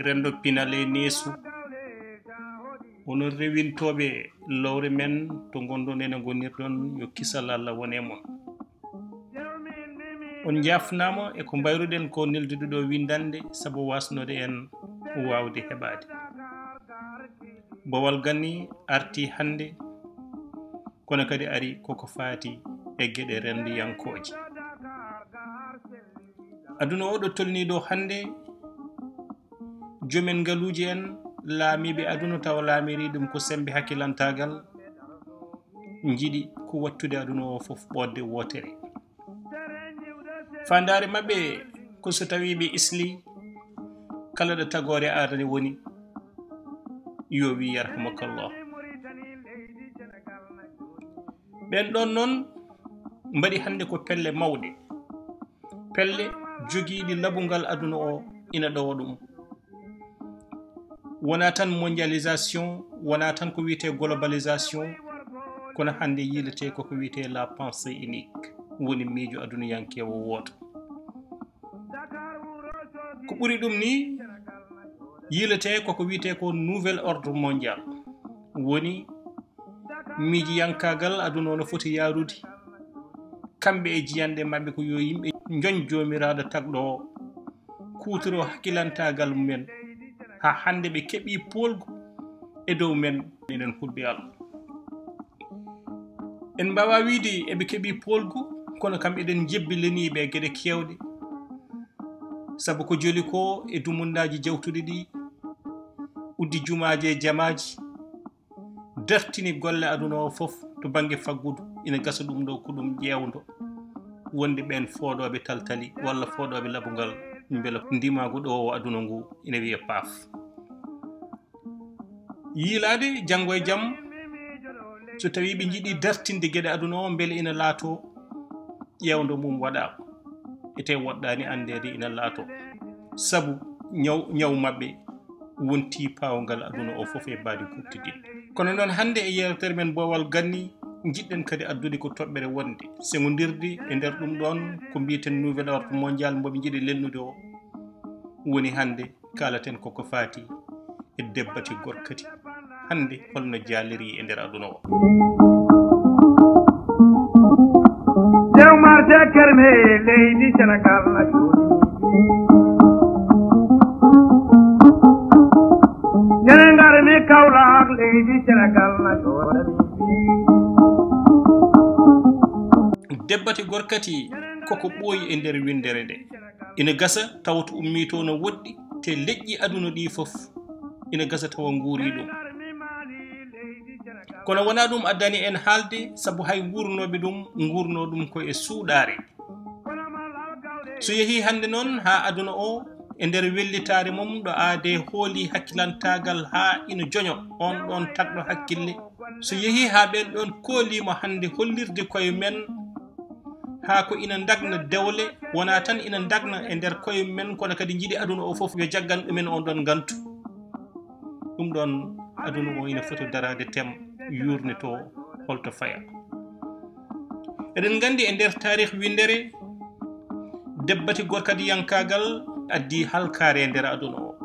rendo pinale nesu onon rewintoɓe lowre men to gondon ene gonirɗon yo kisal Allah wone mon on jafnama e ko mbayruɗen ko neldude ɗo windande sabu wasnode en wawde heɓade bowal ganni arti hande kono kadi ari koko faati e gueɗe rendiyankoje aduna oɗo tolni ɗo hande jomen ngaluji en laamiɓe aduna taw laamiri ɗum ko sembe hakkilantagal jiiɗi ko wattude aduna o foof ɓodde wotere fandare mabɓe ko so tawi ɓe isli kala ɗo tagore adane woni yo wi yarhamakallah ɓen ɗon noon mbaɗi hande ko pelle mawɗe pelle jogiiɗi labungal aduna o ina ɗowa ɗum wona tan mondialisation wona tan ko wiyete globalisation kono hande yilete koko wiyete la pensée unique woni miijo aduniyankewo woto ko ɓuri ɗum ni yilete koko wiyete ko nouvel ordre mondial woni miijiyankagal aduna o no foti yarude kamɓe e jiyanɗe mabɓe ko yo yimɓe joñ jomiraɗo tagɗo o kutoro hakkilantagal mumen ha hande ɓe keeɓi polgu e dow men enen hulɓe Allah en mbawa wiide eɓe keeɓi polgu kono kam eɗen jebbilaniɓe e gueɗe kewɗe saabu ko joli ko e dumundaji jawtuɗi ɗi uddi jumaji e jamaji dartini golle aduna o foof to banggue faggudu ina gasa ɗum ɗo ko ɗum ƴewdo wonde ɓen fooɗoɓe taltali walla fooɗoɓe labungal beela ndimagu ɗo o aduna ngu ina wiya paaf yiilade janggo e jaam so tawi ɓe jiiɗi dartinde gueɗe aduna o beele ina laato ƴewdo mum waɗama ete woɗɗani andede ina laato saabu ñaw mabɓe wonti pawgal aduna o foof e baadi kuttidin kono noon hande e yewtere men bowal ganni jiɗɗen kadi addude ko toɓɓere wonde segodirde e nder ɗum ɗon ko mbiyeten nouvel ordre mondial mboɓe jiiɗi lennude o woni hande kalaten koko faati e Debbati-Gorkati hande holno jaaliri e nder aduna o jewmarte kerme leydi Sénégal na ñene ngare mi Kaolack leydi Sénégal na Debbati-Gorkati koko ɓooyi e nder windere nde ina gasa tawa to ummi to no woɗɗi te leƴƴi aduna ɗi fof ina gasa tawa nguuri ɗum kono wona ɗum addani en haalde sabu hay gurnoɓe ɗum gurno ɗum ko e suuɗare so yeehi hande noon ha aduna o e nder wellitare mum ɗo aade hooli hakkilantagal ha ina joño on ɗon tagɗo hakkille so yeehi ha ɓen ɗon koolima hande hollirde koye men ha ko ina dagna dewle wona tan ina dagna e nder koye men kono kadi jiiɗi aduna o foof yo jaggan ɗumen on ɗon gantu ɗum ɗon aduna o ina foti darade tem yurne to holto faya eɗen gandi e nder tarih windere Debbati-Gorkati yankagal addi halkare e nder aduna o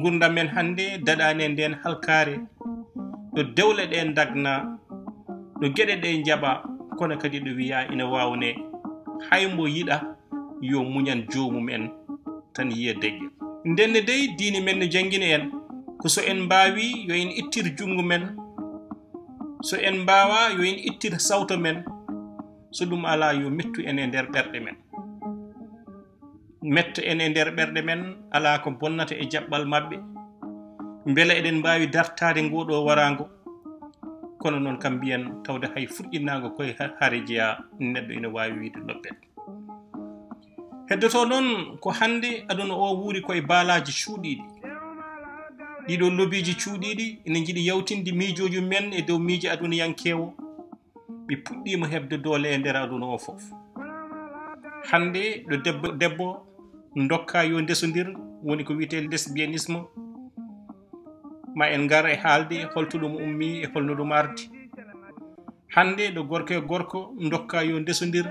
gurdam men hande daɗani e nden halkare ɗo dewle ɗe dagna ɗo gueɗe ɗe jaɓa kono kadi ɗo wiya ina wawne haymo yiɗa yo muñan jomum en tan yiya deƴƴa ndenne dey diine men no jangguini en ko so en mbawi yo en ittir jungo men so en mbawa yo en ittir sawto men so ɗum ala yo mettu en e nder ɓerɗe men metta en e nder ɓerɗe men ala ko bonnata e jaɓɓal mabɓe beele eɗen mbawi dartade ngoɗo warago kono noon kam mbiyen tawde hay furƴinnago koye haare jeeya neɗɗo ina wawi wiide lobbet heddoto noon ko hande aduna o wuuri koye baalaji cuuɗiɗi ɗiɗo lobiji cuuɗiɗi ina jiiɗi yawtinde miijoji men e dow miiji aduniyankewo ɓe puɗɗima hebde doole e nder aduna o foof hande ɗo debbo dokka yo ndesodir woni ko wiyete lesbianisme ma en gar e haalde holto ɗum ummi e holno ɗum ardi hande ɗo gorko e gorko dokka yo ndesodir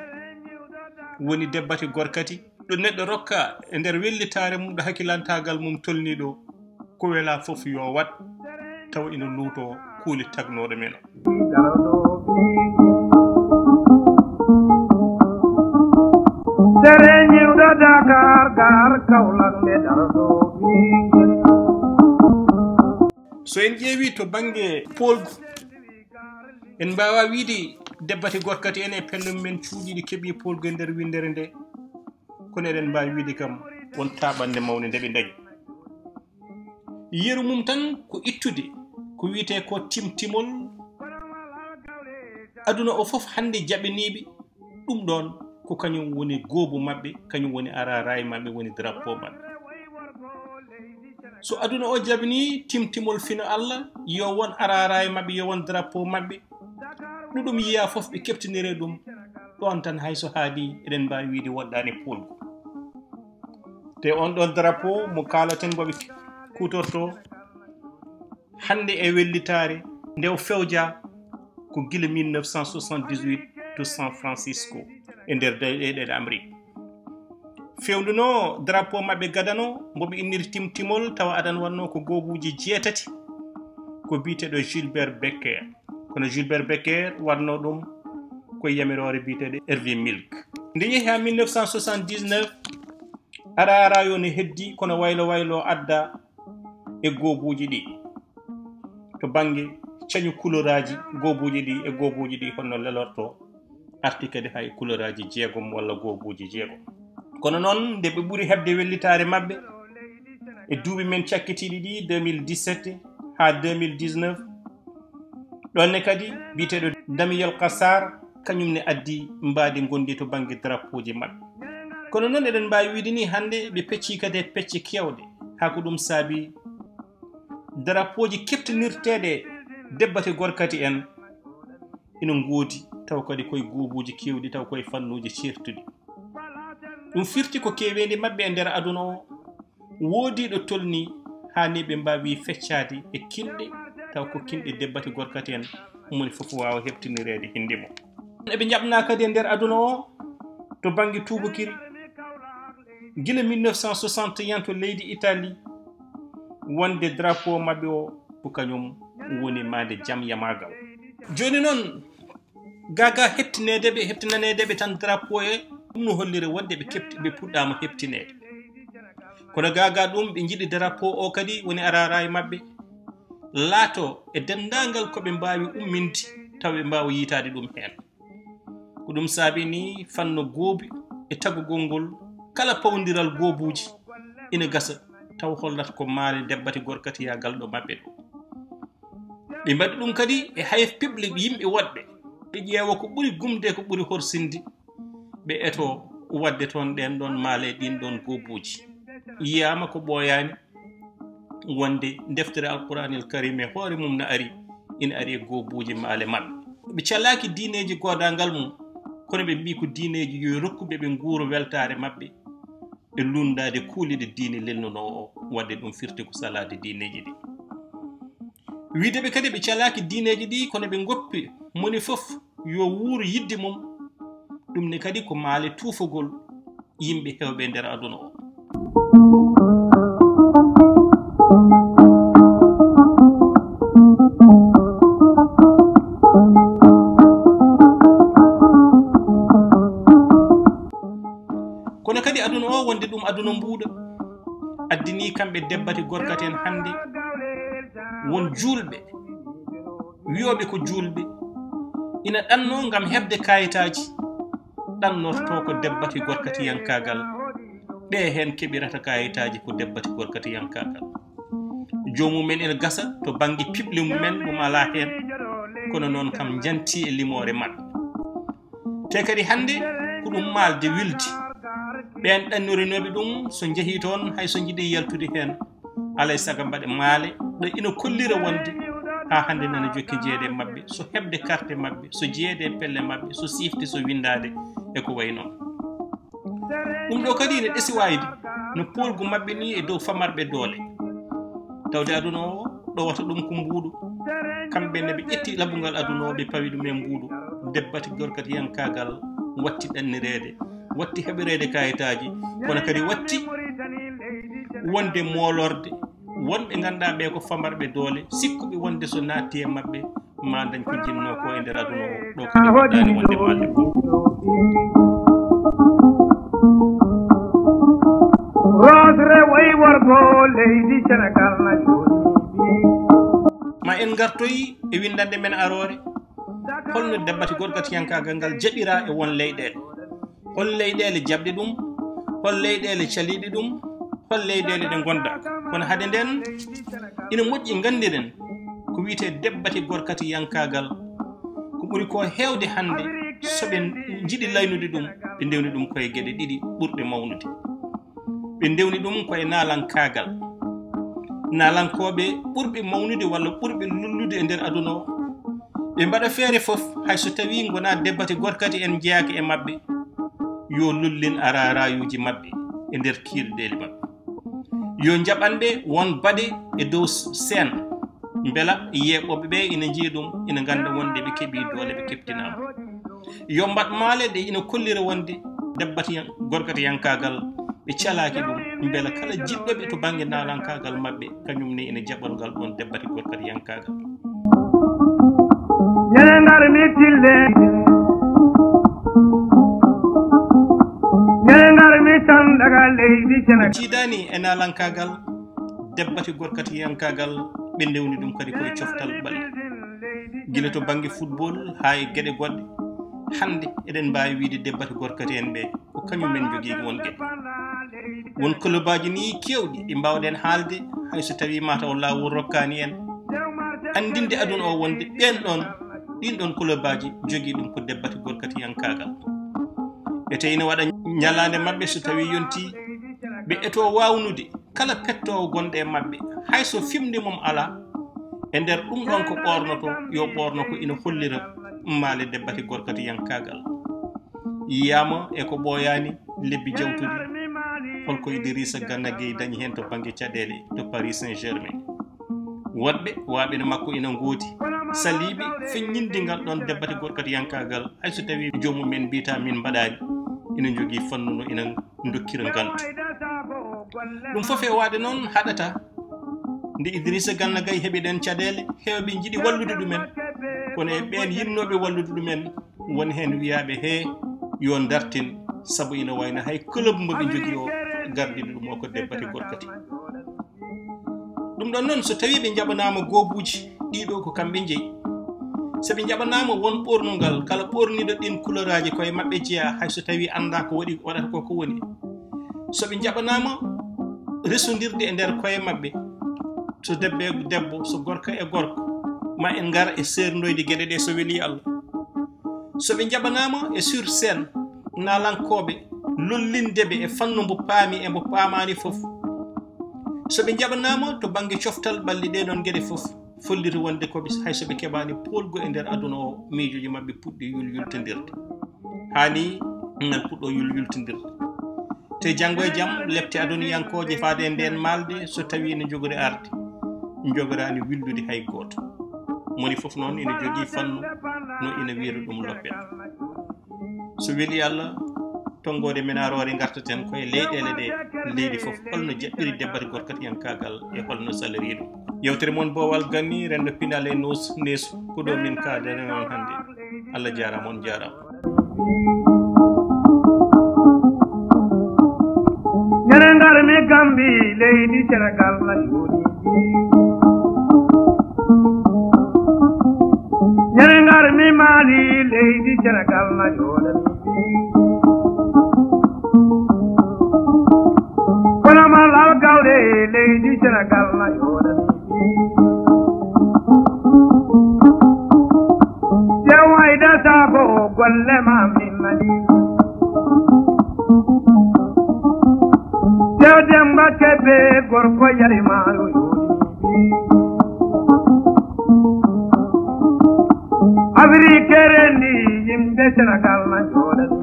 woni Debbati-Gorkati ɗo neɗɗo rokka e nder wellitare mum ɗo hakkilantagal mum tolni ɗo ko wela fof yo wat taw ina luuto kuuli tagnoɗo men so en ƴeewi to banggue polgu en mbawa wiide Debbati-Gorkati en e pellum men cuuɗiɗi keeɓi polgu e nder windere nde kono eɗen mbawi wiide kam won taɓande mawde nde ɓe dañi yeru mum tan ko ittude ko wiyete ko timtimol aduna o fof hande jaɓaniɓe ɗum ɗon ko kañum woni goobu mabɓe kañum woni araraye mabɓe woni drapeau mabɓe so aduna o jabini timtimol fino Allah yo won araraye mabɓe yo won drapeau mabɓe ɗuɗum yiya fof ɓe keftinire ɗum ɗon tan hayso haadi eɗen mbawi wiide woɗɗani polgu te on ɗon drapeau mo kalaten boɓe kutorto hande e wellitare nde fewja ko gila 1978 to San Francisco e nder ɗeɗe Amérique fewnuno drapeau mabɓe gadano mboɓe inniri timtimol tawa adan wanno ko goobuji 8 ko biteɗo Gilbert Becker kono Gilbert Becker wanno ɗum koye yamirore biteɗo Hervé Milk nde yeehi ha 1979 arara yo ne heddi kono waylo adda e goobuji ɗi to banggue cañu couleur aji goobuji ɗi e goobuji ɗi honno lelorto arti kadi hay couleur aji 6 walla goobuji 6 kono noon nde ɓe ɓuuri hebde wellitare mabɓe e duuɓi men cakkitiɗi ɗi 2017 ha 2019 ɗonne kadi biteɗo Damiyel Kassar kañum ne addi mbadi gondi to banggue drapeau ji mabɓe kono noon eɗen mbawi wiide ni hande ɓe pecci kadi e pecce kewɗe ha ko ɗum saabi drapeau ji keftinirteɗe Debbati-Gorkati en ina goodi taw kadi koye goobuji kewɗi taw koye fannuji certuɗi ɗum firti ko kewendi mabɓe e nder aduna o woodiɗo tolni hani ɓe mbawi feccade e kinɗe taw ko kinɗe Debbati-Gorkati en moni fof wawa hebtinirede hindi mo eɓe jaɓna kadi e nder aduna o to banggue tubakiri gila 1961 to leydi Italie wonde drapeau mabɓe o ko kañum woni made jam yamagal joni noon gaga heptinanedeɓe tan drapeau e ɗum no hollire wonde ɓe puɗɗama heptinede kono gaga ɗum ɓe jiiɗi drapeau o kadi woni araraye mabɓe laato e dendagal koɓe mbawi umminde taw ɓe mbawa yitade ɗum hen ko ɗum saabi ni fanno goobi e tagugol ngol kala pawdiral goobuji ina gasa taw hollata ko maale Debbati-Gorkati yagal ɗo mabɓe ɗo ɓe mbaɗi ɗum kadi e hay piɓle yimɓe woɗɓe ɓe ƴeewa ko ɓuuri gumde ko ɓuuri horsinde ɓe eto wadde toon ɗen ɗon maale ɗin ɗon goobuji yiyama ko ɓooyani wonde deftere alquranil karim e hoore mum no ari ina ari e goobuji maale mabɓe ɓe calaki diineji godangal mum kono ɓe mbi ko diineji yo rokkuɓe ɓe nguuro weltare mabɓe e lundade kuuliɗe diine lelnuno o wadde ɗum firti ko salade diineji ɗi wideɓe kadi ɓe calaki diineji ɗi kono ɓe goppi moni fof yo wuuro yidde mum ɗum ne kadi ko maale tuufogol yimɓe hewɓe nder aduna o kono kadi aduna o wonde ɗum aduna mbuuɗo addini kamɓe Debbati-Gorkati en hande won julɓe wiyoɓe ko julɓe ina ɗanno gam hebde kayitaji ɗannorto ko Debbati-Gorkati yankagal ɓe hen keɓirata kayitaji ko Debbati-Gorkati yankagal jomumen ina gasa to banggue piɓle mumen ɗum ala hen kono noon kam janti e limore mabɓe te kadi hande ko ɗum malde wildi ɓen ɗannorinoɓe ɗum so jeehi toon hayso jiiɗi yaltude hen alay saago mbaɗe maale ɗo ina kollira wonde ha hande nana jokki jeede mabɓe so hebde carte mabɓe so jeede pelle mabɓe so sifti so windade e ko way noon ɗum ɗo kadi ne ɗesi wayde no polgu mabɓe ni e dow famarɓe doole tawde aduna o ɗowata ɗum ko mbuuɗu kamɓe ne ɓe ƴetti laɓugal aduna o ɓe pawi ɗum e mbuuɗu Debbati-Gorkati yankagal watti ɗannirede watti heɓirede kayitaji kono kadi watti wonde molorde wonɓe ganduɗa ɓe ko famarɓe doole sikkuɓe wonde so natti e mabɓe ma dañ ko jinno ko e nder aduna o ɗo kadi waɗani wonde malle ko rodre way worgo leydi Sénégal na ma en gartoyi e windande men arore holno Debbati-Gorkati yankagal ngal jaɓira e won leyɗele hol leyɗele jaɓɗe ɗum hol leyɗele caliɗe ɗum hol leyɗele ɗe gonda kono hade nden ina moƴƴi gandiren ko wiyete Debbati-Gorkati yankagal ko ɓuri ko hewde hande soɓe jiɗi laynude ɗum ɓe ndewni ɗum koye gueɗe ɗiɗi ɓurɗe mawnude ɓe ndewni ɗum koye nalankagal nalankoɓe ɓurɓe mawnude walla ɓurɓe lullude e nder aduna o ɓe mbaɗa feere fof hayso tawi gona Debbati-Gorkati en jeeyaka e mabɓe yo lullin ararayuji mabɓe e nder kiirɗele mabɓe yo jaɓanɓe won baɗe e dow scène beela yeɓoɓe ɓe ina jii ɗum ina ganda wonde ɓe keeɓi doole ɓe keptinama yo mbat maale ɗe ina kollira wonde Debbati-Gorkati yankagal ɓe calaki ɗum beela kala jiɗɗoɓe to banggue nalankagal mabɓe kañum ne ina jaɓol ngal ɗon Debbati-Gorkati yankagal ñenengar mi tille ñenengar mi tan daga leydi Sénégal jiidani e nalankagal Debbati-Gorkati yankagal ɓe ndewni ɗum kadi koye coftal ɓalli guila to banggue football ha e gueɗe goɗɗe hande eɗen mbawi wiide Debbati-Gorkati en ɓe ko kañumen jogui won gueɗe won clubaji ni kewɗi ɗi mbawɗen haalde hayso tawi mataw lawol rokkani en andinde aduna o wonde ɓen ɗon ɗin ɗon clubaji jogui ɗum ko Debbati-Gorkati yankagal ete ina waɗa ñalande mabɓe so tawi yonti ɓe eto wawnude kala pettowo gonɗo e mabɓe hayso fimde mum ala e nder ɗum ɗon ko ɓornoto yo ɓorno ko ina hollira maale Debbati-Gorkati yankagal yiyama e ko ɓooyani lebbi jawtude holko Idrissa Gana Gueye dañi hen to banggue caɗele to Paris Saint-Germain woɗɓe waɓe no makko ina gooti saliɓe feññindigal ɗon Debbati-Gorkati yankagal hayso tawi jomumen mbita min mbaɗani ina jogui fannuno ina dokkira ngantu ɗum foof e waade noon haɗata nde Idrissa Gana Gueye heeɓi ɗen caɗele hewɓe jiiɗi wallude ɗumen kono e ɓen yinnoɓe wallude ɗumen woni hen wiyaɓe he yo dartin saabu ina wayno hay club mo ɓe jogui o gardiɗo ɗum o ko Debbati-Gorkati ɗum ɗon noon so tawi ɓe jaɓanama goobuji ɗiɗo ko kamɓe jeeyi soɓe jaɓanama won ɓornugal kala ɓorniɗo ɗin couleur aji koye mabɓe jeeya hayso tawi anda ko waɗi waɗata ko woni soɓe jaɓanama resodirde e nder koye mabɓe so debbo e debbo so gorko e gorko ma en gara e sernoyde gueɗe ɗe so weeli Allah soɓe jaɓanama e sur scène nalankoɓe lollindeɓe e fannu mbo paami e mbo paamani foof soɓe jaɓanama to banggue coftal ɓalli ɗe ɗon gueɗe foof folliti wonde koɓe haysoɓe keɓani polgo e nder aduna o miijoji mabɓe puɗɗi yulyultodirde hani ngal puɗɗo yulyultodirde te janggo e jaam lepte aduniyankoje faade e nden malde so tawi ne jogori arde jogorani willude hay goto moni foof noon ina jogui fannu no ina wiira ɗum loppen so weeli Allah tongode men arore gartaten koye leyɗele ɗe leydi foof holno jaɓɓiri Debbati-Gorkati yankagal e holno salari ɗum yewtere moon bowal ganni rendo pinal e neesu ko ɗo min kaadere on hande Allah jarama on jarama ñenengar mi gambi leydi Sénégal na jooɗi ñenengar mi Mali leydi Sénégal na jooɗi kono malal gawɗe leydi Sénégal na jooɗi jewayda saako golle ma min nani jew demba kebe gorko yarimayo jooɗi Afrique rendi yimɓe Sénégal na jooɗi